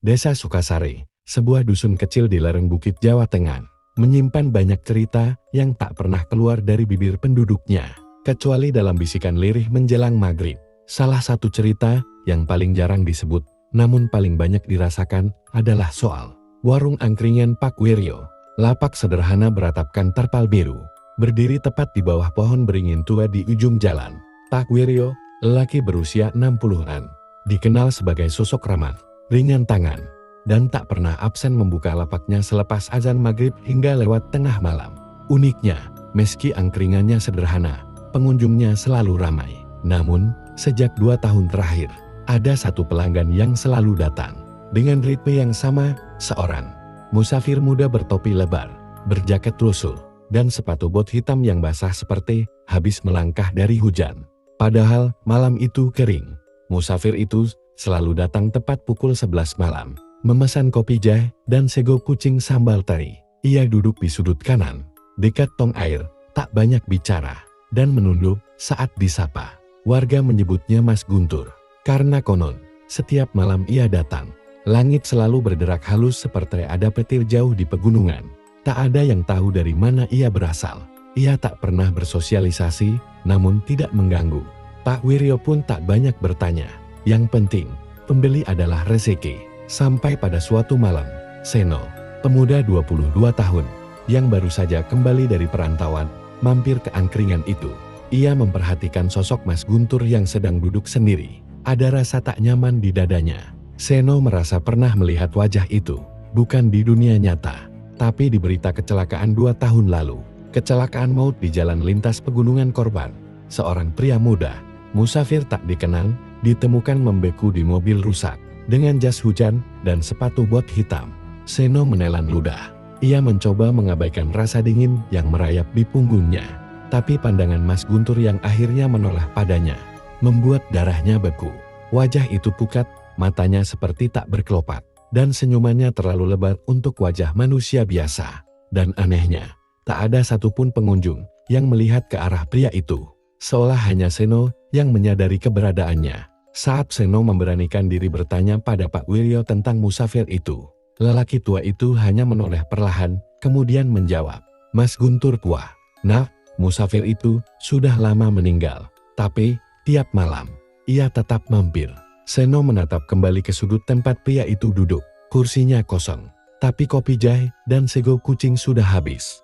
Desa Sukasari, sebuah dusun kecil di lereng Bukit Jawa Tengah, menyimpan banyak cerita yang tak pernah keluar dari bibir penduduknya, kecuali dalam bisikan lirih menjelang maghrib. Salah satu cerita yang paling jarang disebut, namun paling banyak dirasakan, adalah soal warung angkringan Pak Wiryo. Lapak sederhana beratapkan terpal biru, berdiri tepat di bawah pohon beringin tua di ujung jalan. Pak Wiryo, lelaki berusia 60-an, dikenal sebagai sosok ramah, ringan tangan, dan tak pernah absen membuka lapaknya selepas azan maghrib hingga lewat tengah malam. Uniknya, meski angkringannya sederhana, pengunjungnya selalu ramai. Namun, sejak 2 tahun terakhir, ada satu pelanggan yang selalu datang. Dengan ritme yang sama, seorang musafir muda bertopi lebar, berjaket lusuh, dan sepatu bot hitam yang basah seperti habis melangkah dari hujan. Padahal malam itu kering. Musafir itu selalu datang tepat pukul 11 malam, memesan kopi jahe dan sego kucing sambal teri. Ia duduk di sudut kanan, dekat tong air, tak banyak bicara, dan menunduk saat disapa. Warga menyebutnya Mas Guntur, karena konon, setiap malam ia datang. Langit selalu berderak halus seperti ada petir jauh di pegunungan. Tak ada yang tahu dari mana ia berasal. Ia tak pernah bersosialisasi, namun tidak mengganggu. Pak Wiryo pun tak banyak bertanya. Yang penting, pembeli adalah rezeki. Sampai pada suatu malam, Seno, pemuda 22 tahun, yang baru saja kembali dari perantauan, mampir ke angkringan itu. Ia memperhatikan sosok Mas Guntur yang sedang duduk sendiri. Ada rasa tak nyaman di dadanya. Seno merasa pernah melihat wajah itu, bukan di dunia nyata, tapi di berita kecelakaan 2 tahun lalu. Kecelakaan maut di jalan lintas pegunungan korban. Seorang pria muda, musafir tak dikenal, ditemukan membeku di mobil rusak, dengan jas hujan dan sepatu bot hitam. Seno menelan ludah. Ia mencoba mengabaikan rasa dingin yang merayap di punggungnya. Tapi pandangan Mas Guntur yang akhirnya menoleh padanya, membuat darahnya beku. Wajah itu pucat, matanya seperti tak berkelopak, dan senyumannya terlalu lebar untuk wajah manusia biasa. Dan anehnya, tak ada satupun pengunjung yang melihat ke arah pria itu. Seolah hanya Seno yang menyadari keberadaannya. Saat Seno memberanikan diri bertanya pada Pak Wiryo tentang musafir itu, lelaki tua itu hanya menoleh perlahan, kemudian menjawab, "Mas Guntur tua. Nah, musafir itu sudah lama meninggal. Tapi, tiap malam, ia tetap mampir." Seno menatap kembali ke sudut tempat pria itu duduk. Kursinya kosong, tapi kopi jahe dan sego kucing sudah habis.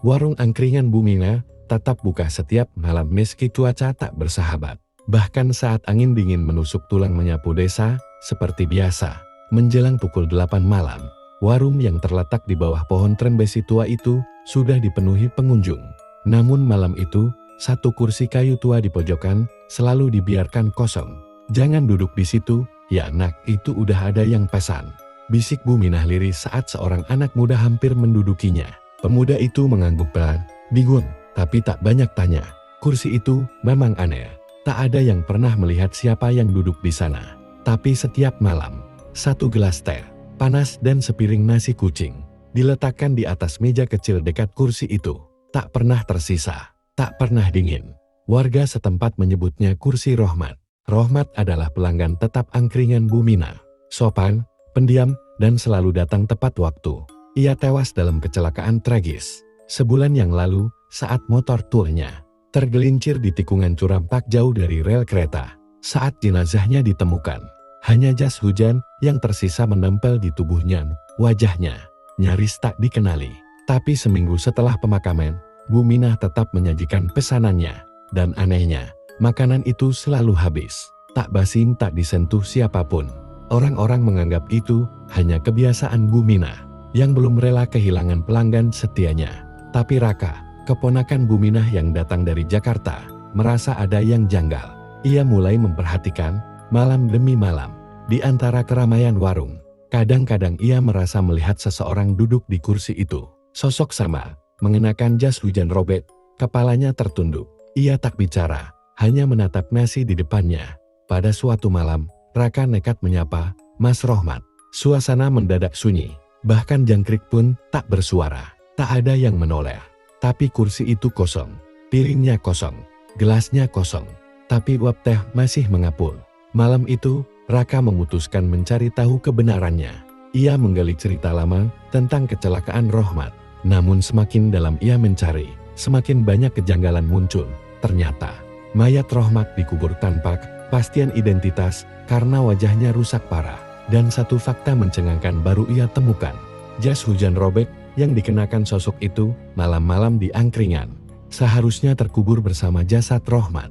Warung angkringan Bumina tetap buka setiap malam meski cuaca tak bersahabat. Bahkan saat angin dingin menusuk tulang menyapu desa, seperti biasa, menjelang pukul 8 malam, warung yang terletak di bawah pohon trembesi tua itu sudah dipenuhi pengunjung. Namun malam itu, satu kursi kayu tua di pojokan selalu dibiarkan kosong. "Jangan duduk di situ, ya anak, itu udah ada yang pesan," bisik Buminah lirih saat seorang anak muda hampir mendudukinya. Pemuda itu mengangguk pelan, bingung, tapi tak banyak tanya. Kursi itu memang aneh. Tak ada yang pernah melihat siapa yang duduk di sana. Tapi setiap malam, satu gelas teh, panas dan sepiring nasi kucing, diletakkan di atas meja kecil dekat kursi itu. Tak pernah tersisa, tak pernah dingin. Warga setempat menyebutnya kursi Rohmat. Rohmat adalah pelanggan tetap angkringan Bumina. Sopan, pendiam, dan selalu datang tepat waktu. Ia tewas dalam kecelakaan tragis sebulan yang lalu saat motor turnya tergelincir di tikungan curam tak jauh dari rel kereta. Saat jenazahnya ditemukan, hanya jas hujan yang tersisa menempel di tubuhnya. Wajahnya nyaris tak dikenali. Tapi seminggu setelah pemakaman, Bumina tetap menyajikan pesanannya. Dan anehnya, makanan itu selalu habis. Tak basi, tak disentuh siapapun. Orang-orang menganggap itu hanya kebiasaan Bumina yang belum rela kehilangan pelanggan setianya. Tapi Raka, keponakan Buminah yang datang dari Jakarta, merasa ada yang janggal. Ia mulai memperhatikan malam demi malam di antara keramaian warung. Kadang-kadang ia merasa melihat seseorang duduk di kursi itu. Sosok sama, mengenakan jas hujan robek, kepalanya tertunduk. Ia tak bicara, hanya menatap nasi di depannya. Pada suatu malam, Raka nekat menyapa, "Mas Rohmat." Suasana mendadak sunyi, bahkan jangkrik pun tak bersuara. Tak ada yang menoleh. Tapi kursi itu kosong, piringnya kosong, gelasnya kosong, tapi uap teh masih mengapul. Malam itu, Raka memutuskan mencari tahu kebenarannya. Ia menggali cerita lama tentang kecelakaan Rohmat. Namun semakin dalam ia mencari, semakin banyak kejanggalan muncul. Ternyata, mayat Rohmat dikubur tanpa kepastian identitas karena wajahnya rusak parah. Dan satu fakta mencengangkan baru ia temukan. Jas hujan robek yang dikenakan sosok itu malam-malam di angkringan. Seharusnya terkubur bersama jasad Rohmat.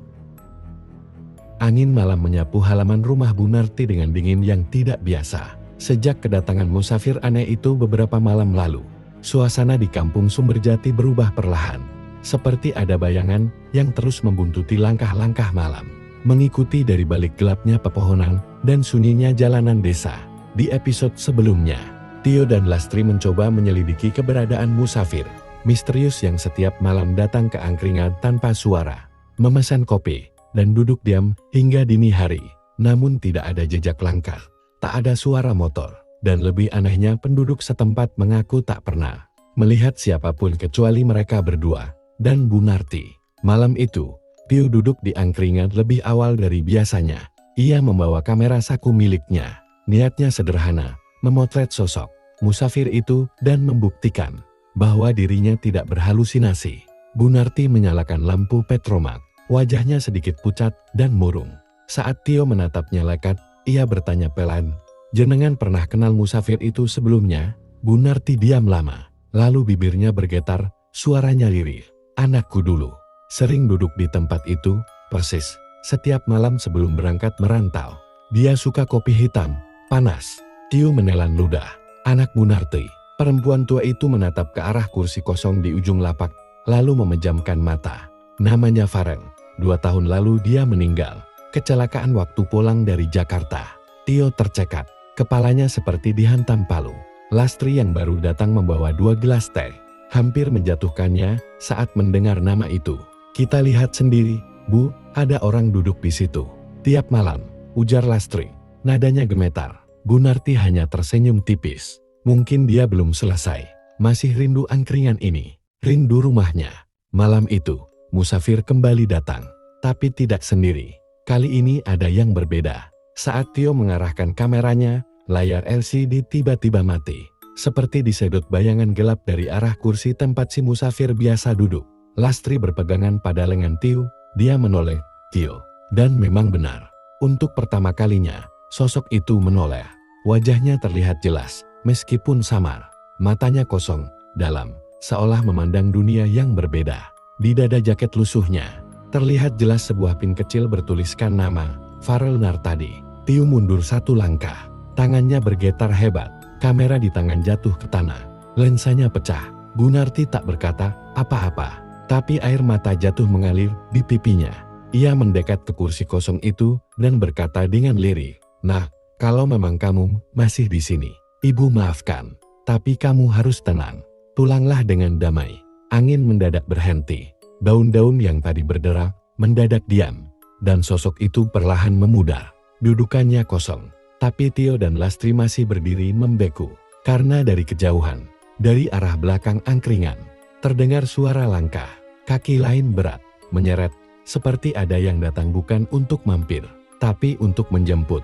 Angin malam menyapu halaman rumah Bu Narti dengan dingin yang tidak biasa. Sejak kedatangan musafir aneh itu beberapa malam lalu, suasana di kampung Sumberjati berubah perlahan. Seperti ada bayangan yang terus membuntuti langkah-langkah malam. Mengikuti dari balik gelapnya pepohonan dan sunyinya jalanan desa. Di episode sebelumnya, Tio dan Lastri mencoba menyelidiki keberadaan musafir misterius yang setiap malam datang ke angkringan tanpa suara, memesan kopi, dan duduk diam hingga dini hari. Namun tidak ada jejak langkah, tak ada suara motor, dan lebih anehnya penduduk setempat mengaku tak pernah melihat siapapun kecuali mereka berdua dan Bu Narti. Malam itu, Tio duduk di angkringan lebih awal dari biasanya. Ia membawa kamera saku miliknya. Niatnya sederhana, memotret sosok musafir itu dan membuktikan bahwa dirinya tidak berhalusinasi. Bu Narti menyalakan lampu petromak. Wajahnya sedikit pucat dan murung. Saat Tio menatapnya lekat, ia bertanya pelan, "Jenengan pernah kenal musafir itu sebelumnya?" Bu Narti diam lama, lalu bibirnya bergetar, suaranya lirih. "Anakku dulu sering duduk di tempat itu, persis setiap malam sebelum berangkat merantau. Dia suka kopi hitam, panas." Tio menelan ludah. Anak Bu Narti. Perempuan tua itu menatap ke arah kursi kosong di ujung lapak, lalu memejamkan mata. "Namanya Farel. 2 tahun lalu dia meninggal. Kecelakaan waktu pulang dari Jakarta." Tio tercekat. Kepalanya seperti dihantam palu. Lastri yang baru datang membawa 2 gelas teh. Hampir menjatuhkannya saat mendengar nama itu. "Kita lihat sendiri, Bu, ada orang duduk di situ. Tiap malam," ujar Lastri. Nadanya gemetar. Bu Narti hanya tersenyum tipis. Mungkin dia belum selesai. Masih rindu angkringan ini. Rindu rumahnya. Malam itu, musafir kembali datang. Tapi tidak sendiri. Kali ini ada yang berbeda. Saat Tio mengarahkan kameranya, layar LCD tiba-tiba mati. Seperti disedot bayangan gelap dari arah kursi tempat si musafir biasa duduk. Lastri berpegangan pada lengan Tio. Dia menoleh, "Tio." Dan memang benar. Untuk pertama kalinya, sosok itu menoleh. Wajahnya terlihat jelas, meskipun samar. Matanya kosong, dalam, seolah memandang dunia yang berbeda. Di dada jaket lusuhnya, terlihat jelas sebuah pin kecil bertuliskan nama, Farel Nartadi. Tio mundur 1 langkah. Tangannya bergetar hebat. Kamera di tangan jatuh ke tanah. Lensanya pecah. Bu Narti tak berkata apa-apa. Tapi air mata jatuh mengalir di pipinya. Ia mendekat ke kursi kosong itu dan berkata dengan lirih, "Nah, kalau memang kamu masih di sini, Ibu maafkan. Tapi kamu harus tenang. Pulanglah dengan damai." Angin mendadak berhenti. Daun-daun yang tadi berderak mendadak diam. Dan sosok itu perlahan memudar. Dudukannya kosong. Tapi Tio dan Lastri masih berdiri membeku. Karena dari kejauhan, dari arah belakang angkringan, terdengar suara langkah. Kaki lain berat, menyeret, seperti ada yang datang bukan untuk mampir, tapi untuk menjemput.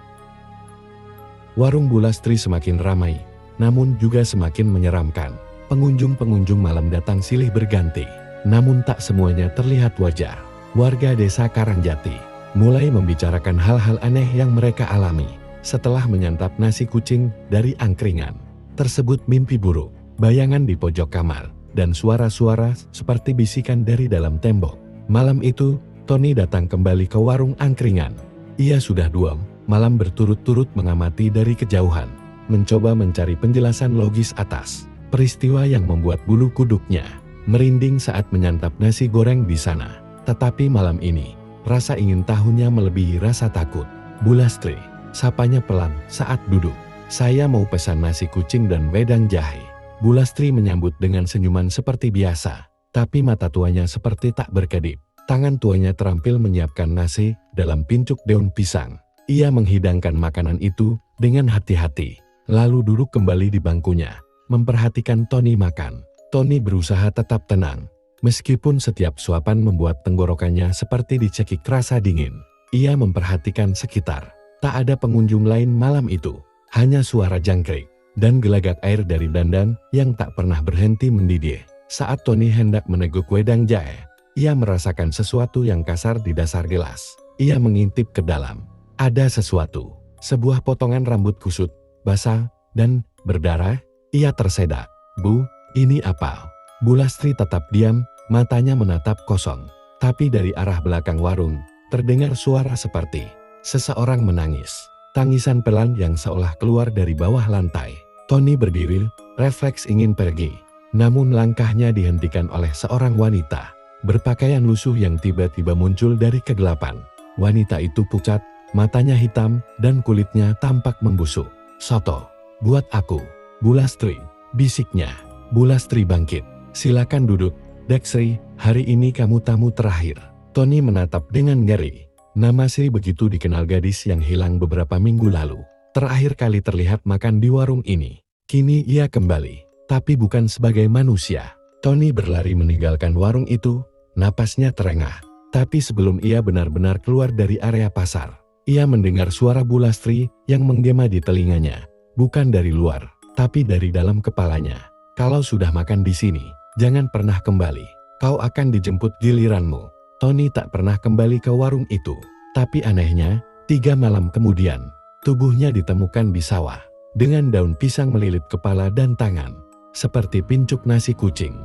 Warung Bu Lastri semakin ramai, namun juga semakin menyeramkan. Pengunjung-pengunjung malam datang silih berganti, namun tak semuanya terlihat wajar. Warga desa Karangjati mulai membicarakan hal-hal aneh yang mereka alami setelah menyantap nasi kucing dari angkringan. Tersebut mimpi buruk, bayangan di pojok kamar, dan suara-suara seperti bisikan dari dalam tembok. Malam itu, Tony datang kembali ke warung angkringan. Ia sudah 2 malam berturut-turut mengamati dari kejauhan, mencoba mencari penjelasan logis atas peristiwa yang membuat bulu kuduknya merinding saat menyantap nasi goreng di sana. Tetapi malam ini, rasa ingin tahunya melebihi rasa takut. "Bu Lastri," sapanya pelan saat duduk. "Saya mau pesan nasi kucing dan wedang jahe." Bu Lastri menyambut dengan senyuman seperti biasa, tapi mata tuanya seperti tak berkedip. Tangan tuanya terampil menyiapkan nasi dalam pincuk daun pisang. Ia menghidangkan makanan itu dengan hati-hati, lalu duduk kembali di bangkunya, memperhatikan Tony makan. Tony berusaha tetap tenang, meskipun setiap suapan membuat tenggorokannya seperti dicekik rasa dingin. Ia memperhatikan sekitar, Tak ada pengunjung lain malam itu, hanya suara jangkrik dan gelagak air dari dandan yang tak pernah berhenti mendidih. Saat Tony hendak meneguk wedang jahe, ia merasakan sesuatu yang kasar di dasar gelas. Ia mengintip ke dalam. Ada sesuatu, sebuah potongan rambut kusut, basah, dan berdarah. Ia tersedak. Bu, ini apa? Bu Lastri tetap diam, matanya menatap kosong. Tapi dari arah belakang warung, terdengar suara seperti seseorang menangis. Tangisan pelan yang seolah keluar dari bawah lantai. Tony berdiri, refleks ingin pergi. Namun langkahnya dihentikan oleh seorang wanita berpakaian lusuh yang tiba-tiba muncul dari kegelapan. Wanita itu pucat, matanya hitam, dan kulitnya tampak membusuk. "Soto, buat aku." "Bu Lastri," bisiknya. Bu Lastri bangkit. "Silakan duduk, Deksri, hari ini kamu tamu terakhir." Tony menatap dengan ngeri. Nama Sri begitu dikenal gadis yang hilang beberapa minggu lalu. Terakhir kali terlihat makan di warung ini. Kini ia kembali, tapi bukan sebagai manusia. Tony berlari meninggalkan warung itu, napasnya terengah. Tapi sebelum ia benar-benar keluar dari area pasar, ia mendengar suara Bu Lastri yang menggema di telinganya. Bukan dari luar, tapi dari dalam kepalanya. "Kalau sudah makan di sini, jangan pernah kembali. Kau akan dijemput giliranmu." Tony tak pernah kembali ke warung itu. Tapi anehnya, 3 malam kemudian, tubuhnya ditemukan di sawah, dengan daun pisang melilit kepala dan tangan, seperti pincuk nasi kucing.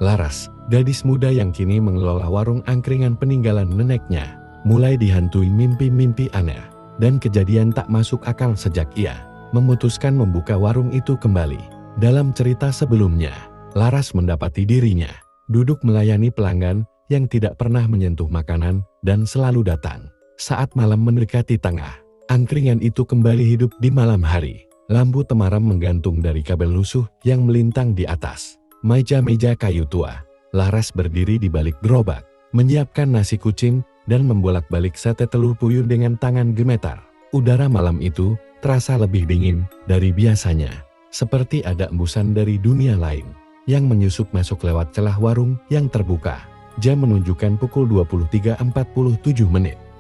Laras, gadis muda yang kini mengelola warung angkringan peninggalan neneknya, mulai dihantui mimpi-mimpi aneh, dan kejadian tak masuk akal sejak ia memutuskan membuka warung itu kembali. Dalam cerita sebelumnya, Laras mendapati dirinya duduk melayani pelanggan yang tidak pernah menyentuh makanan dan selalu datang saat malam mendekati tengah. Angkringan itu kembali hidup di malam hari. Lampu temaram menggantung dari kabel lusuh yang melintang di atas meja-meja kayu tua. Laras berdiri di balik gerobak, menyiapkan nasi kucing dan membolak-balik sate telur puyuh dengan tangan gemetar. Udara malam itu terasa lebih dingin dari biasanya, seperti ada embusan dari dunia lain yang menyusup masuk lewat celah warung yang terbuka. Jam menunjukkan pukul 23.47.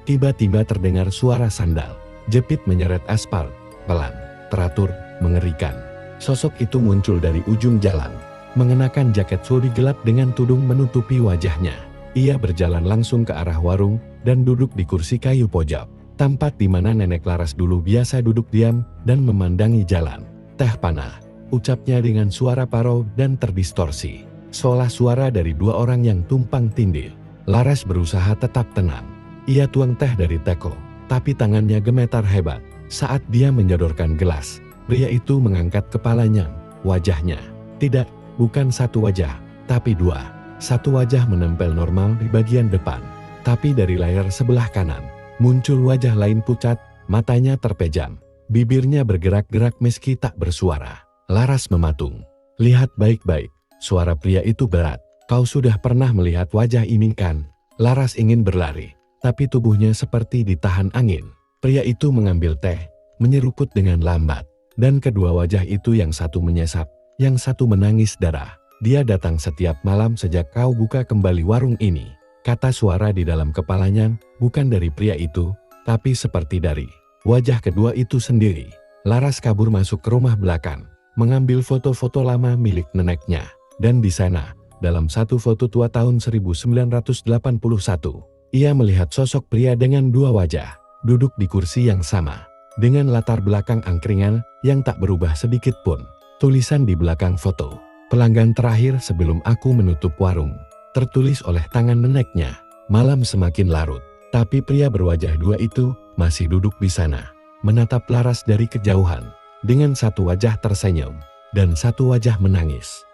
Tiba-tiba terdengar suara sandal jepit menyeret aspal, pelan, teratur, mengerikan. Sosok itu muncul dari ujung jalan, mengenakan jaket suri gelap dengan tudung menutupi wajahnya. Ia berjalan langsung ke arah warung dan duduk di kursi kayu pojok, tempat di mana nenek Laras dulu biasa duduk diam dan memandangi jalan. "Teh panah," ucapnya dengan suara parau dan terdistorsi, seolah suara dari 2 orang yang tumpang tindih. Laras berusaha tetap tenang. Ia tuang teh dari teko, tapi tangannya gemetar hebat. Saat dia menyodorkan gelas, pria itu mengangkat kepalanya. Wajahnya, tidak, bukan satu wajah, tapi 2. Satu wajah menempel normal di bagian depan, tapi dari layar sebelah kanan, muncul wajah lain pucat, matanya terpejam, bibirnya bergerak-gerak meski tak bersuara. Laras mematung. "Lihat baik-baik," suara pria itu berat. "Kau sudah pernah melihat wajah ini kan?" Laras ingin berlari, tapi tubuhnya seperti ditahan angin. Pria itu mengambil teh, menyeruput dengan lambat, dan kedua wajah itu yang satu menyesap, yang satu menangis darah. "Dia datang setiap malam sejak kau buka kembali warung ini," kata suara di dalam kepalanya, bukan dari pria itu, tapi seperti dari wajah kedua itu sendiri. Laras kabur masuk ke rumah belakang, mengambil foto-foto lama milik neneknya. Dan di sana, dalam satu foto tua tahun 1981, ia melihat sosok pria dengan 2 wajah, duduk di kursi yang sama, dengan latar belakang angkringan yang tak berubah sedikit pun. Tulisan di belakang foto, "Pelanggan terakhir sebelum aku menutup warung," tertulis oleh tangan neneknya. Malam semakin larut, tapi pria berwajah 2 itu masih duduk di sana, menatap Laras dari kejauhan, dengan satu wajah tersenyum, dan satu wajah menangis.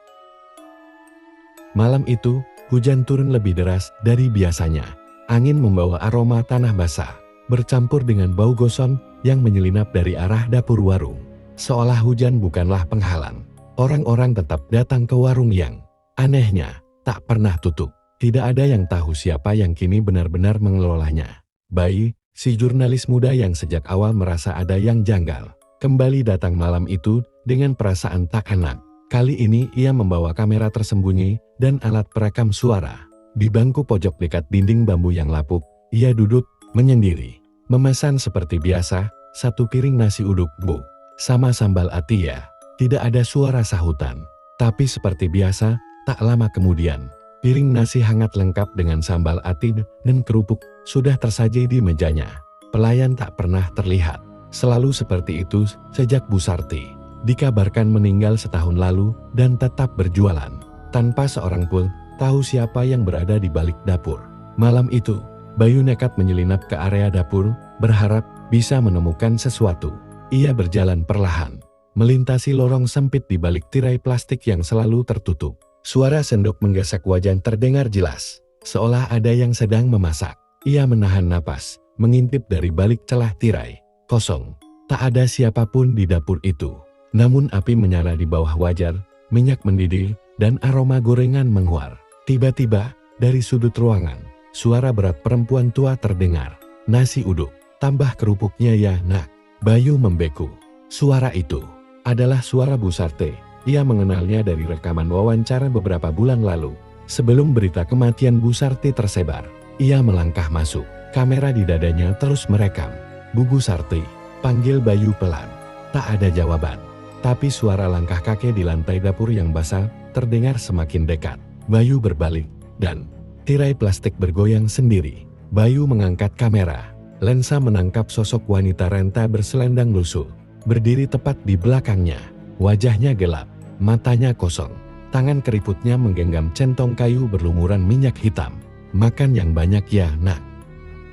Malam itu, hujan turun lebih deras dari biasanya. Angin membawa aroma tanah basah, bercampur dengan bau gosong yang menyelinap dari arah dapur warung. Seolah hujan bukanlah penghalang, orang-orang tetap datang ke warung yang, anehnya, tak pernah tutup. Tidak ada yang tahu siapa yang kini benar-benar mengelolanya. Bayi, si jurnalis muda yang sejak awal merasa ada yang janggal, kembali datang malam itu dengan perasaan tak enak. Kali ini ia membawa kamera tersembunyi dan alat perekam suara. Di bangku pojok dekat dinding bambu yang lapuk, ia duduk, menyendiri, Memesan seperti biasa, 1 piring nasi uduk, Bu. Sama sambal ati ya. Tidak ada suara sahutan. Tapi seperti biasa, tak lama kemudian, piring nasi hangat lengkap dengan sambal ati dan kerupuk sudah tersaji di mejanya. Pelayan tak pernah terlihat. Selalu seperti itu sejak Bu Sarti dikabarkan meninggal setahun lalu dan tetap berjualan. Tanpa seorang pun tahu siapa yang berada di balik dapur. Malam itu, Bayu nekat menyelinap ke area dapur, berharap bisa menemukan sesuatu. Ia berjalan perlahan, melintasi lorong sempit di balik tirai plastik yang selalu tertutup. Suara sendok menggesek wajan terdengar jelas, seolah ada yang sedang memasak. Ia menahan napas, mengintip dari balik celah tirai. Kosong, tak ada siapapun di dapur itu. Namun api menyala di bawah wajar, minyak mendidih, dan aroma gorengan menguar. Tiba-tiba, dari sudut ruangan, suara berat perempuan tua terdengar. Nasi uduk, tambah kerupuknya ya nak. Bayu membeku. Suara itu adalah suara Bu Sarti. Ia mengenalnya dari rekaman wawancara beberapa bulan lalu. Sebelum berita kematian Bu Sarti tersebar, ia melangkah masuk. Kamera di dadanya terus merekam. Bu Sarti, panggil Bayu pelan. Tak ada jawaban. Tapi suara langkah kakek di lantai dapur yang basah terdengar semakin dekat. Bayu berbalik, dan tirai plastik bergoyang sendiri. Bayu mengangkat kamera. Lensa menangkap sosok wanita renta berselendang lusuh, berdiri tepat di belakangnya. Wajahnya gelap, matanya kosong. Tangan keriputnya menggenggam centong kayu berlumuran minyak hitam. Makan yang banyak ya nak.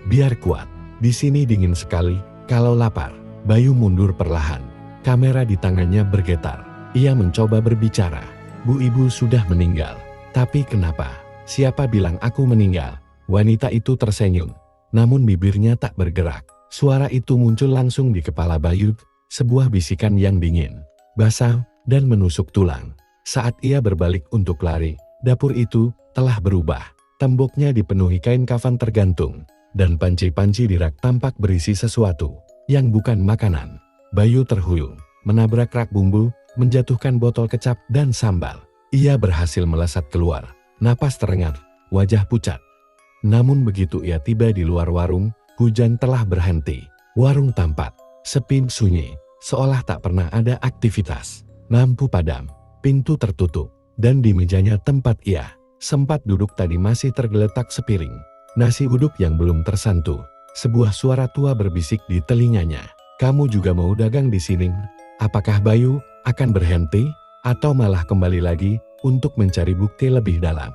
Biar kuat, di sini dingin sekali, kalau lapar. Bayu mundur perlahan. Kamera di tangannya bergetar. Ia mencoba berbicara. Bu ibu sudah meninggal. Tapi kenapa? Siapa bilang aku meninggal? Wanita itu tersenyum. Namun bibirnya tak bergerak. Suara itu muncul langsung di kepala Bayu, sebuah bisikan yang dingin, basah, dan menusuk tulang. Saat ia berbalik untuk lari, dapur itu telah berubah. Temboknya dipenuhi kain kafan tergantung, dan panci-panci di rak tampak berisi sesuatu yang bukan makanan. Bayu terhuyung, menabrak rak bumbu, menjatuhkan botol kecap dan sambal. Ia berhasil melesat keluar, napas terengat, wajah pucat. Namun begitu ia tiba di luar warung, hujan telah berhenti. Warung tampak sepi sunyi, seolah tak pernah ada aktivitas. Lampu padam, pintu tertutup, dan di mejanya tempat ia sempat duduk tadi masih tergeletak sepiring nasi uduk yang belum tersantuh. Sebuah suara tua berbisik di telinganya. Kamu juga mau dagang di sini? Apakah Bayu akan berhenti, atau malah kembali lagi untuk mencari bukti lebih dalam?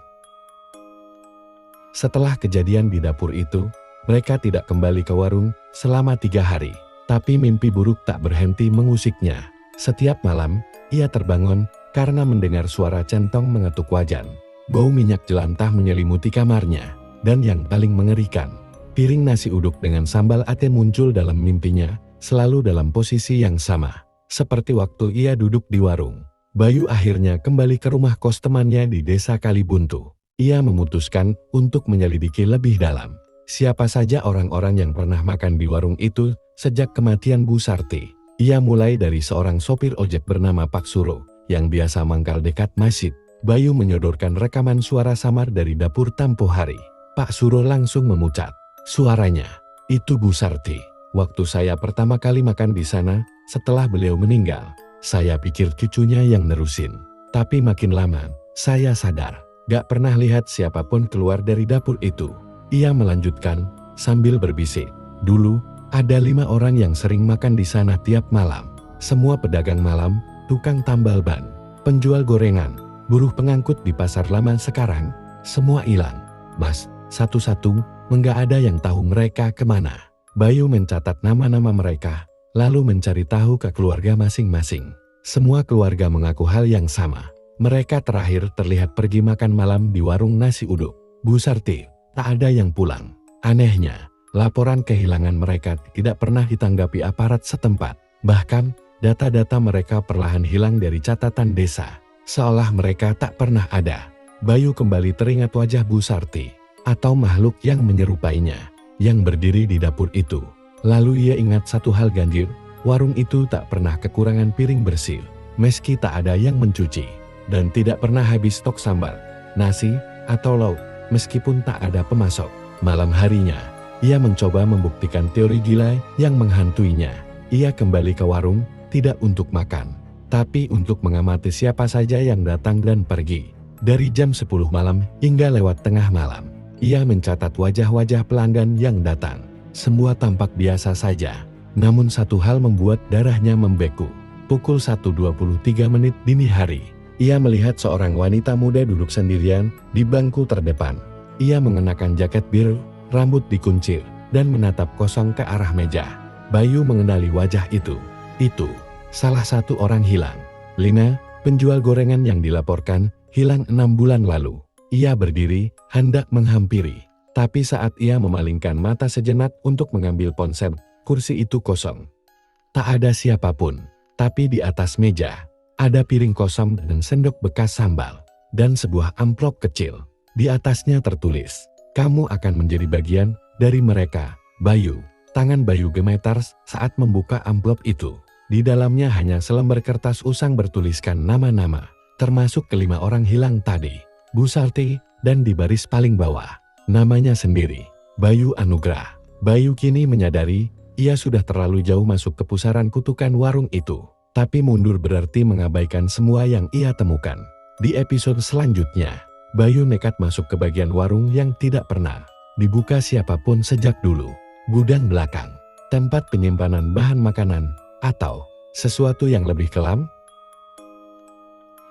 Setelah kejadian di dapur itu, mereka tidak kembali ke warung selama 3 hari. Tapi mimpi buruk tak berhenti mengusiknya. Setiap malam, ia terbangun karena mendengar suara centong mengetuk wajan. Bau minyak jelantah menyelimuti kamarnya. Dan yang paling mengerikan, piring nasi uduk dengan sambal ate muncul dalam mimpinya, selalu dalam posisi yang sama. Seperti waktu ia duduk di warung. Bayu akhirnya kembali ke rumah kos temannya di desa Kalibuntu. Ia memutuskan untuk menyelidiki lebih dalam. Siapa saja orang-orang yang pernah makan di warung itu sejak kematian Bu Sarti. Ia mulai dari seorang sopir ojek bernama Pak Suro, yang biasa mangkal dekat masjid. Bayu menyodorkan rekaman suara samar dari dapur tempo hari. Pak Suro langsung memucat. Suaranya, itu Bu Sarti. Waktu saya pertama kali makan di sana, setelah beliau meninggal, saya pikir cucunya yang nerusin. Tapi makin lama, saya sadar. Gak pernah lihat siapapun keluar dari dapur itu. Ia melanjutkan sambil berbisik. Dulu, ada 5 orang yang sering makan di sana tiap malam. Semua pedagang malam, tukang tambal ban, penjual gorengan, buruh pengangkut di pasar lama sekarang, semua hilang. Mas, satu-satu, enggak ada yang tahu mereka kemana. Bayu mencatat nama-nama mereka, lalu mencari tahu ke keluarga masing-masing. Semua keluarga mengaku hal yang sama. Mereka terakhir terlihat pergi makan malam di warung nasi uduk. Bu Sarti, tak ada yang pulang. Anehnya, laporan kehilangan mereka tidak pernah ditanggapi aparat setempat. Bahkan, data-data mereka perlahan hilang dari catatan desa. Seolah mereka tak pernah ada. Bayu kembali teringat wajah Bu Sarti, atau makhluk yang menyerupainya, yang berdiri di dapur itu. Lalu ia ingat satu hal ganjil, warung itu tak pernah kekurangan piring bersih. Meski tak ada yang mencuci. Dan tidak pernah habis stok sambal, nasi, atau lauk, meskipun tak ada pemasok. Malam harinya, Ia mencoba membuktikan teori gila yang menghantuinya. Ia kembali ke warung, tidak untuk makan, tapi untuk mengamati siapa saja yang datang dan pergi. Dari jam 10 malam hingga lewat tengah malam, ia mencatat wajah-wajah pelanggan yang datang. Semua tampak biasa saja, namun satu hal membuat darahnya membeku. Pukul 1.23 dini hari, ia melihat seorang wanita muda duduk sendirian di bangku terdepan. Ia mengenakan jaket biru, rambut dikuncir, dan menatap kosong ke arah meja. Bayu mengenali wajah itu. Itu salah satu orang hilang. Lina, penjual gorengan yang dilaporkan hilang 6 bulan lalu. Ia berdiri, hendak menghampiri. Tapi saat ia memalingkan mata sejenak untuk mengambil ponsel, kursi itu kosong. Tak ada siapapun. Tapi di atas meja, ada piring kosong dan sendok bekas sambal. Dan sebuah amplop kecil. Di atasnya tertulis, "Kamu akan menjadi bagian dari mereka, Bayu." Tangan Bayu gemetar saat membuka amplop itu. Di dalamnya hanya selembar kertas usang bertuliskan nama-nama, termasuk kelima orang hilang tadi. Bu Sarti, dan di baris paling bawah, namanya sendiri, Bayu Anugrah. Bayu kini menyadari, ia sudah terlalu jauh masuk ke pusaran kutukan warung itu. Tapi mundur berarti mengabaikan semua yang ia temukan. Di episode selanjutnya, Bayu nekat masuk ke bagian warung yang tidak pernah dibuka siapapun sejak dulu. Gudang belakang, tempat penyimpanan bahan makanan, atau sesuatu yang lebih kelam?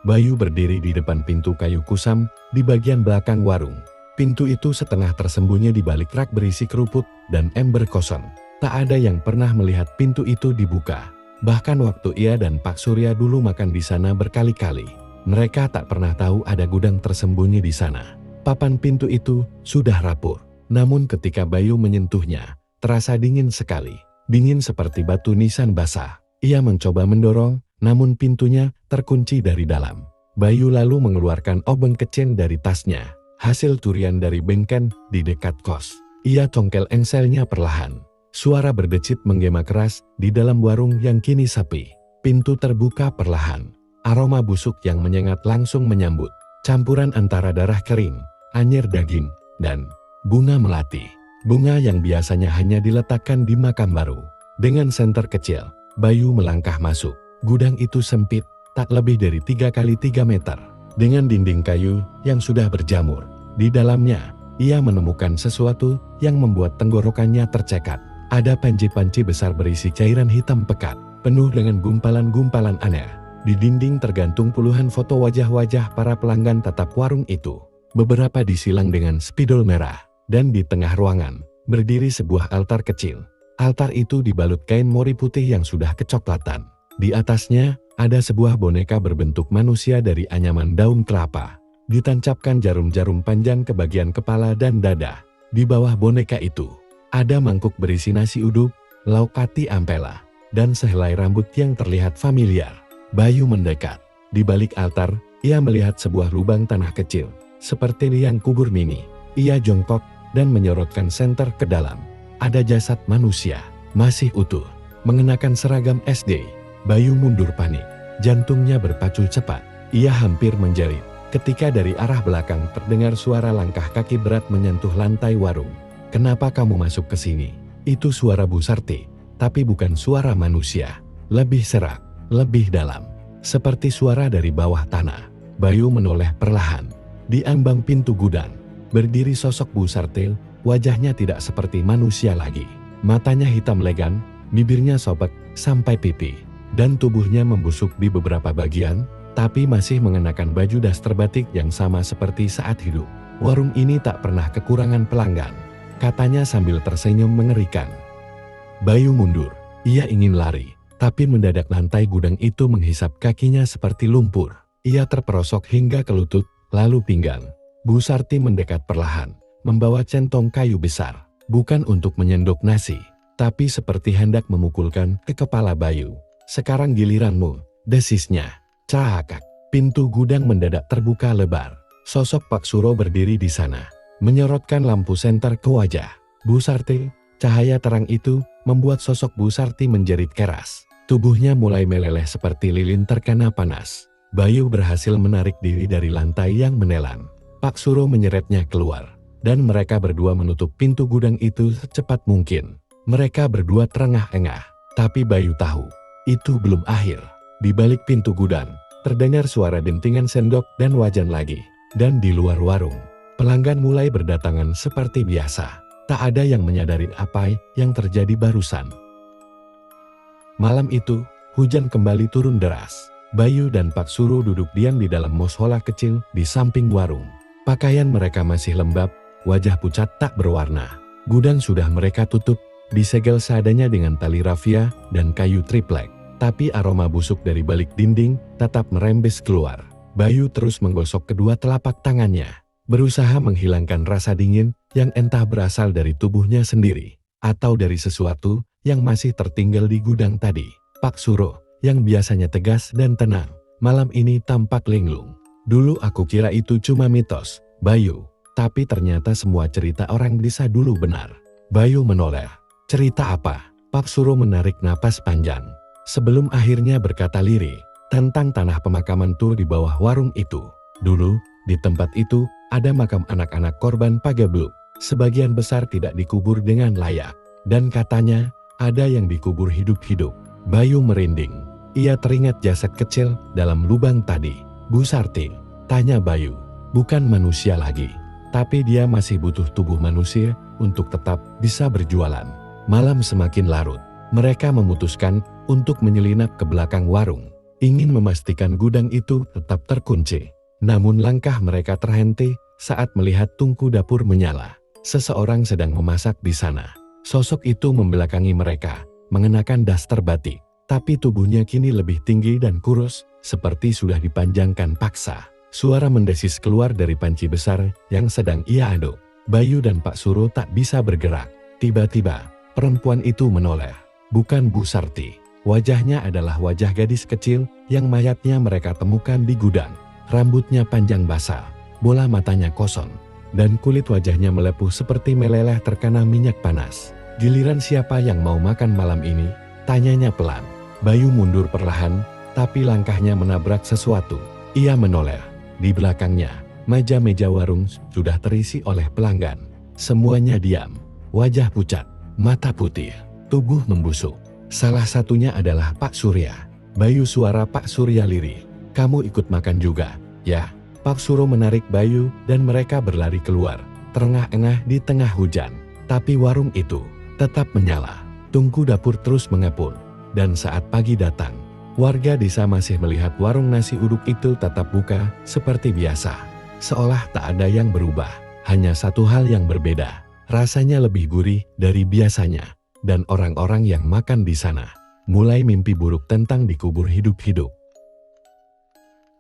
Bayu berdiri di depan pintu kayu kusam di bagian belakang warung. Pintu itu setengah tersembunyi di balik rak berisi kerupuk dan ember kosong. Tak ada yang pernah melihat pintu itu dibuka. Bahkan waktu ia dan Pak Surya dulu makan di sana berkali-kali, mereka tak pernah tahu ada gudang tersembunyi di sana. Papan pintu itu sudah rapuh, namun ketika Bayu menyentuhnya, terasa dingin sekali, dingin seperti batu nisan basah. Ia mencoba mendorong, namun pintunya terkunci dari dalam. Bayu lalu mengeluarkan obeng kecil dari tasnya, hasil curian dari bengkel di dekat kos. Ia congkel engselnya perlahan. Suara berdecit menggema keras di dalam warung yang kini sepi. Pintu terbuka perlahan. Aroma busuk yang menyengat langsung menyambut. Campuran antara darah kering, anyir daging, dan bunga melati. Bunga yang biasanya hanya diletakkan di makam baru. Dengan senter kecil, Bayu melangkah masuk. Gudang itu sempit, tak lebih dari 3 kali 3 meter. Dengan dinding kayu yang sudah berjamur. Di dalamnya, ia menemukan sesuatu yang membuat tenggorokannya tercekat. Ada panci-panci besar berisi cairan hitam pekat, penuh dengan gumpalan-gumpalan aneh. Di dinding tergantung puluhan foto wajah-wajah para pelanggan tatap warung itu. Beberapa disilang dengan spidol merah. Dan di tengah ruangan, berdiri sebuah altar kecil. Altar itu dibalut kain mori putih yang sudah kecoklatan. Di atasnya, ada sebuah boneka berbentuk manusia dari anyaman daun kelapa. Ditancapkan jarum-jarum panjang ke bagian kepala dan dada. Di bawah boneka itu, ada mangkuk berisi nasi uduk, lauk ati ampela, dan sehelai rambut yang terlihat familiar. Bayu mendekat. Di balik altar, ia melihat sebuah lubang tanah kecil, seperti liang kubur mini. Ia jongkok dan menyorotkan senter ke dalam. Ada jasad manusia, masih utuh, mengenakan seragam SD. Bayu mundur panik, jantungnya berpacu cepat. Ia hampir menjerit, ketika dari arah belakang terdengar suara langkah kaki berat menyentuh lantai warung. "Kenapa kamu masuk ke sini?" Itu suara Bu Sarti, tapi bukan suara manusia. Lebih serak, lebih dalam, seperti suara dari bawah tanah. Bayu menoleh perlahan. Di ambang pintu gudang, berdiri sosok Bu Sartil. Wajahnya tidak seperti manusia lagi. Matanya hitam legan, bibirnya sobek sampai pipi, dan tubuhnya membusuk di beberapa bagian, tapi masih mengenakan baju daster batik yang sama seperti saat hidup. "Warung ini tak pernah kekurangan pelanggan," katanya sambil tersenyum mengerikan. Bayu mundur. Ia ingin lari, tapi mendadak lantai gudang itu menghisap kakinya seperti lumpur. Ia terperosok hingga ke lutut, lalu pinggang. Bu Sarti mendekat perlahan, membawa centong kayu besar, bukan untuk menyendok nasi, tapi seperti hendak memukulkan ke kepala Bayu. "Sekarang giliranmu," desisnya. Cakak, pintu gudang mendadak terbuka lebar. Sosok Pak Suro berdiri di sana, menyorotkan lampu senter ke wajah Bu Sarti. Cahaya terang itu membuat sosok Bu Sarti menjerit keras. Tubuhnya mulai meleleh seperti lilin terkena panas. Bayu berhasil menarik diri dari lantai yang menelan. Pak Suro menyeretnya keluar. dan mereka berdua menutup pintu gudang itu secepat mungkin. Mereka berdua terengah-engah, tapi Bayu tahu, itu belum akhir. Di balik pintu gudang, terdengar suara dentingan sendok dan wajan lagi. Dan di luar warung, pelanggan mulai berdatangan seperti biasa. Tak ada yang menyadari apa yang terjadi barusan. Malam itu, hujan kembali turun deras. Bayu dan Pak Suro duduk diam di dalam mushola kecil di samping warung. Pakaian mereka masih lembab, wajah pucat tak berwarna. Gudang sudah mereka tutup, disegel seadanya dengan tali rafia dan kayu triplek. Tapi aroma busuk dari balik dinding tetap merembes keluar. Bayu terus menggosok kedua telapak tangannya, berusaha menghilangkan rasa dingin yang entah berasal dari tubuhnya sendiri, atau dari sesuatu yang masih tertinggal di gudang tadi. Pak Suro, yang biasanya tegas dan tenang, malam ini tampak linglung. Dulu aku kira itu cuma mitos, Bayu, tapi ternyata semua cerita orang desa dulu benar. Bayu menoleh. Cerita apa? Pak Suro menarik napas panjang, sebelum akhirnya berkata lirih, tentang tanah pemakaman tur di bawah warung itu. Dulu, di tempat itu, ada makam anak-anak korban Pagebluk. Sebagian besar tidak dikubur dengan layak. Dan katanya, ada yang dikubur hidup-hidup. Bayu merinding. Ia teringat jasad kecil dalam lubang tadi. Bu Sarti, tanya Bayu. Bukan manusia lagi. Tapi dia masih butuh tubuh manusia untuk tetap bisa berjualan. Malam semakin larut. Mereka memutuskan untuk menyelinap ke belakang warung. Ingin memastikan gudang itu tetap terkunci. Namun langkah mereka terhenti saat melihat tungku dapur menyala. Seseorang sedang memasak di sana. Sosok itu membelakangi mereka, mengenakan daster batik. Tapi tubuhnya kini lebih tinggi dan kurus, seperti sudah dipanjangkan paksa. Suara mendesis keluar dari panci besar yang sedang ia aduk. Bayu dan Pak Suro tak bisa bergerak. Tiba-tiba, perempuan itu menoleh. Bukan Bu Sarti. Wajahnya adalah wajah gadis kecil yang mayatnya mereka temukan di gudang. Rambutnya panjang basah, bola matanya kosong, dan kulit wajahnya melepuh seperti meleleh terkena minyak panas. Giliran siapa yang mau makan malam ini? Tanyanya pelan. Bayu mundur perlahan, tapi langkahnya menabrak sesuatu. Ia menoleh. Di belakangnya, meja-meja warung sudah terisi oleh pelanggan. Semuanya diam, wajah pucat, mata putih, tubuh membusuk. Salah satunya adalah Pak Surya. Bayu, suara Pak Surya lirih. Kamu ikut makan juga, ya? Pak Suro menarik Bayu dan mereka berlari keluar, terengah-engah di tengah hujan. Tapi warung itu tetap menyala. Tungku dapur terus mengepul. Dan saat pagi datang, warga desa masih melihat warung nasi uduk itu tetap buka seperti biasa. Seolah tak ada yang berubah. Hanya satu hal yang berbeda. Rasanya lebih gurih dari biasanya. Dan orang-orang yang makan di sana mulai mimpi buruk tentang dikubur hidup-hidup.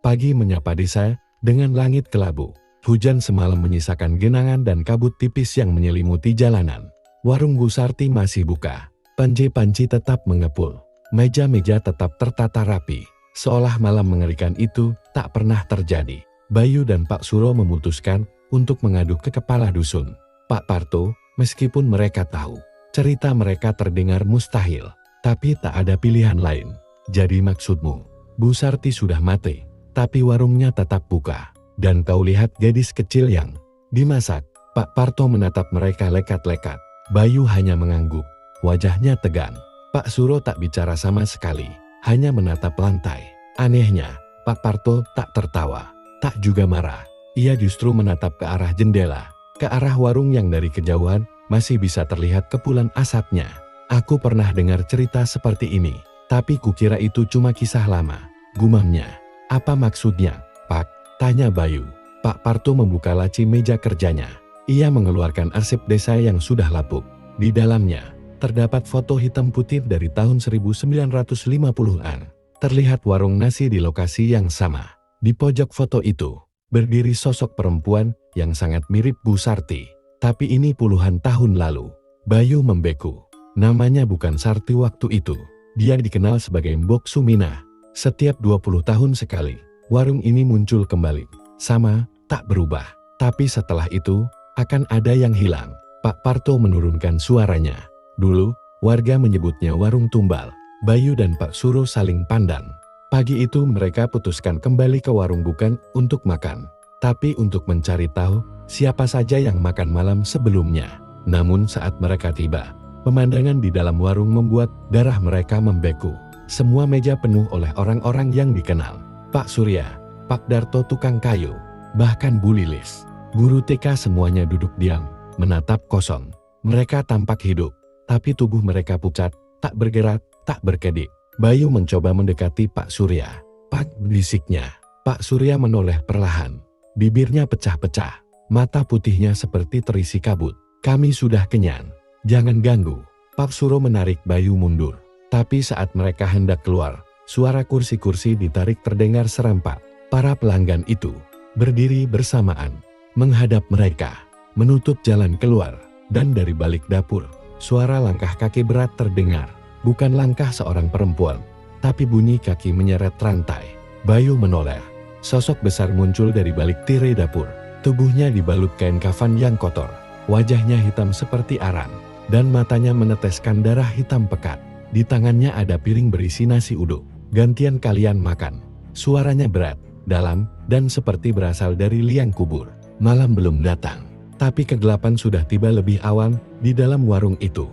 Pagi menyapa desa dengan langit kelabu. Hujan semalam menyisakan genangan dan kabut tipis yang menyelimuti jalanan. Warung Bu Sarti masih buka. Panci-panci tetap mengepul. Meja-meja tetap tertata rapi. Seolah malam mengerikan itu tak pernah terjadi. Bayu dan Pak Suro memutuskan untuk mengadu ke kepala dusun. Pak Parto, meskipun mereka tahu cerita mereka terdengar mustahil, tapi tak ada pilihan lain. Jadi maksudmu, Bu Sarti sudah mati, tapi warungnya tetap buka. Dan kau lihat gadis kecil yang dimasak. Pak Parto menatap mereka lekat-lekat. Bayu hanya mengangguk, wajahnya tegang. Pak Suro tak bicara sama sekali, hanya menatap lantai. Anehnya, Pak Parto tak tertawa, tak juga marah. Ia justru menatap ke arah jendela, ke arah warung yang dari kejauhan masih bisa terlihat kepulan asapnya. Aku pernah dengar cerita seperti ini, tapi kukira itu cuma kisah lama, gumamnya. Apa maksudnya, Pak? Tanya Bayu. Pak Parto membuka laci meja kerjanya. Ia mengeluarkan arsip desa yang sudah lapuk. Di dalamnya, terdapat foto hitam putih dari tahun 1950-an. Terlihat warung nasi di lokasi yang sama. Di pojok foto itu, berdiri sosok perempuan yang sangat mirip Bu Sarti. Tapi ini puluhan tahun lalu. Bayu membeku. Namanya bukan Sarti waktu itu. Dia dikenal sebagai Mbok Sumina. Setiap 20 tahun sekali, warung ini muncul kembali. Sama, tak berubah. Tapi setelah itu, akan ada yang hilang. Pak Parto menurunkan suaranya. Dulu, warga menyebutnya warung tumbal. Bayu dan Pak Suro saling pandang. Pagi itu mereka putuskan kembali ke warung bukan untuk makan, tapi untuk mencari tahu siapa saja yang makan malam sebelumnya. Namun saat mereka tiba, pemandangan di dalam warung membuat darah mereka membeku. Semua meja penuh oleh orang-orang yang dikenal. Pak Surya, Pak Darto tukang kayu, bahkan Bu Lilis, guru TK, semuanya duduk diam, menatap kosong. Mereka tampak hidup, tapi tubuh mereka pucat, tak bergerak, tak berkedip. Bayu mencoba mendekati Pak Surya. Pak, bisiknya. Pak Surya menoleh perlahan. Bibirnya pecah-pecah. Mata putihnya seperti terisi kabut. Kami sudah kenyang. Jangan ganggu. Pak Suro menarik Bayu mundur. Tapi saat mereka hendak keluar, suara kursi-kursi ditarik terdengar serempak. Para pelanggan itu berdiri bersamaan, menghadap mereka, menutup jalan keluar. Dan dari balik dapur, suara langkah kaki berat terdengar. Bukan langkah seorang perempuan, tapi bunyi kaki menyeret rantai. Bayu menoleh. Sosok besar muncul dari balik tirai dapur. Tubuhnya dibalut kain kafan yang kotor. Wajahnya hitam seperti arang, dan matanya meneteskan darah hitam pekat. Di tangannya ada piring berisi nasi uduk. Gantian kalian makan. Suaranya berat, dalam, dan seperti berasal dari liang kubur. Malam belum datang, tapi kegelapan sudah tiba lebih awal di dalam warung itu.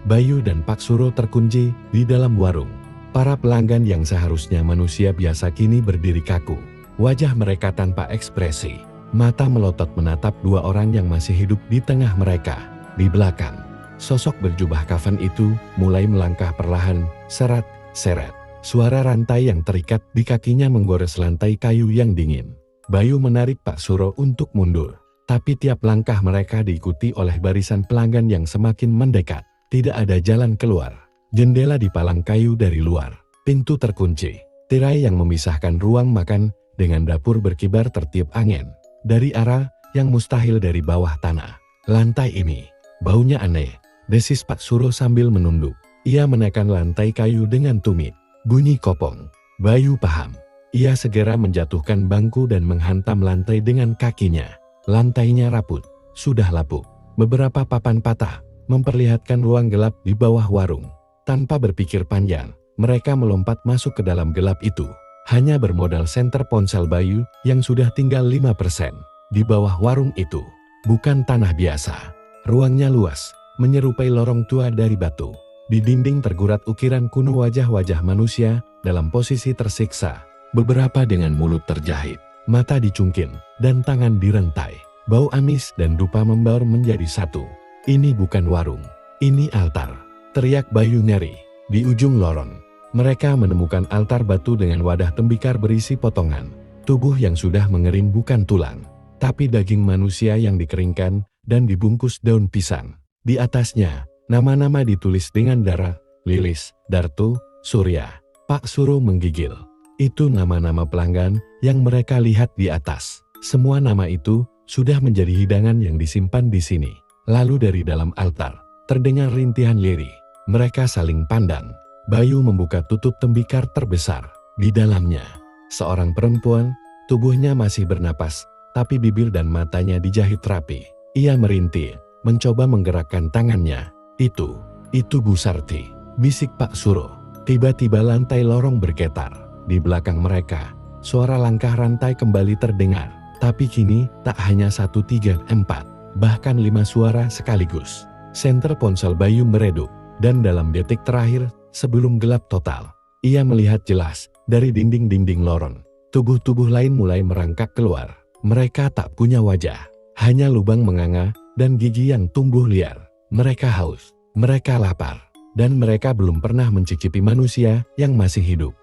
Bayu dan Pak Suro terkunci di dalam warung. Para pelanggan yang seharusnya manusia biasa kini berdiri kaku. Wajah mereka tanpa ekspresi. Mata melotot menatap dua orang yang masih hidup di tengah mereka. Di belakang, sosok berjubah kafan itu mulai melangkah perlahan, seret-seret. Suara rantai yang terikat di kakinya menggores lantai kayu yang dingin. Bayu menarik Pak Suro untuk mundur. Tapi tiap langkah mereka diikuti oleh barisan pelanggan yang semakin mendekat. Tidak ada jalan keluar. Jendela dipalang kayu dari luar. Pintu terkunci. Tirai yang memisahkan ruang makan dengan dapur berkibar tertiup angin dari arah yang mustahil dari bawah tanah. Lantai ini, baunya aneh, desis Pak Suro sambil menunduk. Ia menekan lantai kayu dengan tumit. Bunyi kopong. Bayu paham. Ia segera menjatuhkan bangku dan menghantam lantai dengan kakinya. Lantainya raput, sudah lapuk. Beberapa papan patah memperlihatkan ruang gelap di bawah warung. Tanpa berpikir panjang, mereka melompat masuk ke dalam gelap itu. Hanya bermodal senter ponsel Bayu yang sudah tinggal 5%. Di bawah warung itu, bukan tanah biasa. Ruangnya luas, menyerupai lorong tua dari batu. Di dinding tergurat ukiran kuno wajah-wajah manusia dalam posisi tersiksa. Beberapa dengan mulut terjahit, mata dicungkil, dan tangan direntai. Bau amis dan dupa membaur menjadi satu. Ini bukan warung, ini altar, teriak Bayu nyeri. Di ujung lorong, mereka menemukan altar batu dengan wadah tembikar berisi potongan. Tubuh yang sudah mengering bukan tulang, tapi daging manusia yang dikeringkan dan dibungkus daun pisang. Di atasnya, nama-nama ditulis dengan darah, Lilis, Darto, Surya. Pak Suro menggigil. Itu nama-nama pelanggan yang mereka lihat di atas. Semua nama itu sudah menjadi hidangan yang disimpan di sini. Lalu dari dalam altar, terdengar rintihan lirih. Mereka saling pandang. Bayu membuka tutup tembikar terbesar. Di dalamnya, seorang perempuan, tubuhnya masih bernapas, tapi bibir dan matanya dijahit rapi. Ia merintih, mencoba menggerakkan tangannya. Itu Bu Sarti, bisik Pak Suro. Tiba-tiba lantai lorong bergetar. Di belakang mereka, suara langkah rantai kembali terdengar. Tapi kini, tak hanya 1, 3, 4. Bahkan 5 suara sekaligus. Senter ponsel Bayu meredup, dan dalam detik terakhir, sebelum gelap total, ia melihat jelas, dari dinding-dinding lorong, tubuh-tubuh lain mulai merangkak keluar. Mereka tak punya wajah, hanya lubang menganga, dan gigi yang tumbuh liar. Mereka haus, mereka lapar, dan mereka belum pernah mencicipi manusia yang masih hidup.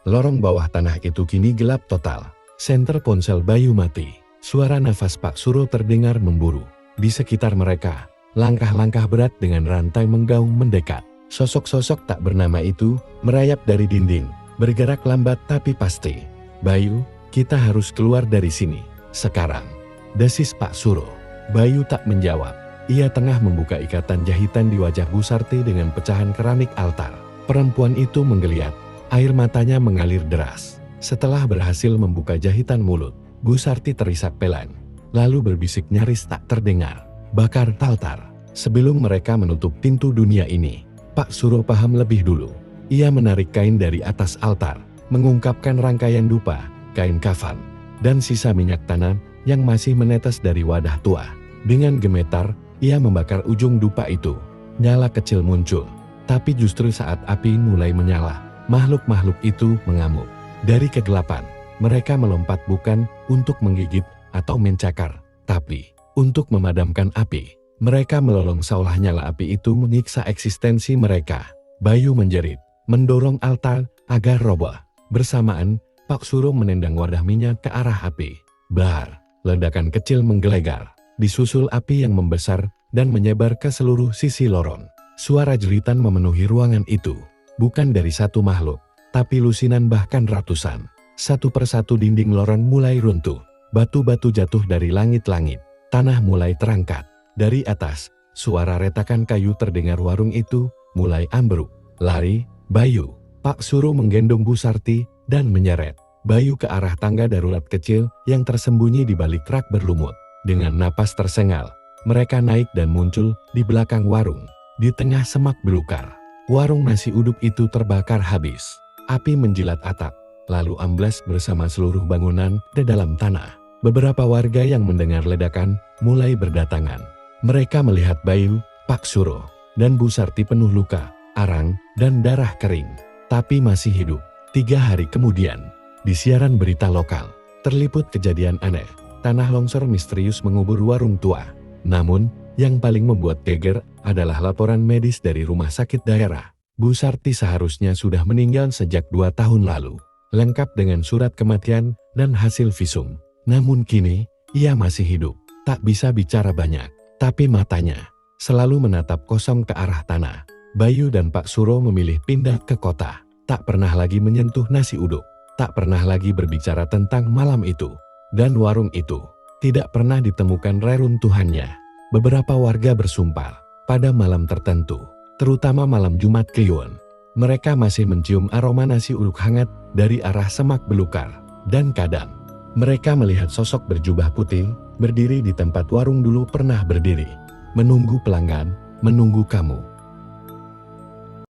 Lorong bawah tanah itu kini gelap total. Senter ponsel Bayu mati. Suara nafas Pak Suro terdengar memburu. Di sekitar mereka, langkah-langkah berat dengan rantai menggaung mendekat. Sosok-sosok tak bernama itu merayap dari dinding, bergerak lambat tapi pasti. Bayu, kita harus keluar dari sini, sekarang. Desis Pak Suro. Bayu tak menjawab. Ia tengah membuka ikatan jahitan di wajah Bu Sarti dengan pecahan keramik altar. Perempuan itu menggeliat, air matanya mengalir deras. Setelah berhasil membuka jahitan mulut, Bu Sarti terisak pelan, lalu berbisik nyaris tak terdengar. Bakar altar. Sebelum mereka menutup pintu dunia ini, Pak Suro paham lebih dulu. Ia menarik kain dari atas altar, mengungkapkan rangkaian dupa, kain kafan. dan sisa minyak tanah yang masih menetes dari wadah tua. Dengan gemetar, ia membakar ujung dupa itu. Nyala kecil muncul. Tapi justru saat api mulai menyala, makhluk-makhluk itu mengamuk. Dari kegelapan, mereka melompat bukan untuk menggigit atau mencakar, tapi untuk memadamkan api. Mereka melolong seolah nyala api itu menyiksa eksistensi mereka. Bayu menjerit, mendorong altar agar roboh. Bersamaan, Pak Suro menendang wadah minyak ke arah api. Bar, ledakan kecil menggelegar. Disusul api yang membesar dan menyebar ke seluruh sisi lorong. Suara jeritan memenuhi ruangan itu. Bukan dari satu makhluk, tapi lusinan bahkan ratusan. Satu persatu dinding lorong mulai runtuh. Batu-batu jatuh dari langit-langit. Tanah mulai terangkat. Dari atas, suara retakan kayu terdengar. Warung itu mulai ambruk. Lari, Bayu. Pak Suro menggendong Bu Sarti dan menyeret Bayu ke arah tangga darurat kecil yang tersembunyi di balik rak berlumut. Dengan napas tersengal, mereka naik dan muncul di belakang warung. Di tengah semak belukar, warung nasi uduk itu terbakar habis. Api menjilat atap, lalu amblas bersama seluruh bangunan ke dalam tanah. Beberapa warga yang mendengar ledakan mulai berdatangan. Mereka melihat Bayu, Pak Suro, dan Bu Sarti penuh luka, arang, dan darah kering. Tapi masih hidup. 3 hari kemudian, di siaran berita lokal, terliput kejadian aneh. Tanah longsor misterius mengubur warung tua. Namun, yang paling membuat geger adalah laporan medis dari rumah sakit daerah. Bu Sarti seharusnya sudah meninggal sejak 2 tahun lalu, lengkap dengan surat kematian dan hasil visum. Namun kini, ia masih hidup, tak bisa bicara banyak, tapi matanya selalu menatap kosong ke arah tanah. Bayu dan Pak Suro memilih pindah ke kota, tak pernah lagi menyentuh nasi uduk, tak pernah lagi berbicara tentang malam itu. Dan warung itu tidak pernah ditemukan reruntuhannya. Beberapa warga bersumpah, pada malam tertentu, terutama malam Jumat Kliwon, mereka masih mencium aroma nasi uduk hangat dari arah semak belukar. Dan kadang, mereka melihat sosok berjubah putih, berdiri di tempat warung dulu pernah berdiri. Menunggu pelanggan, menunggu kamu.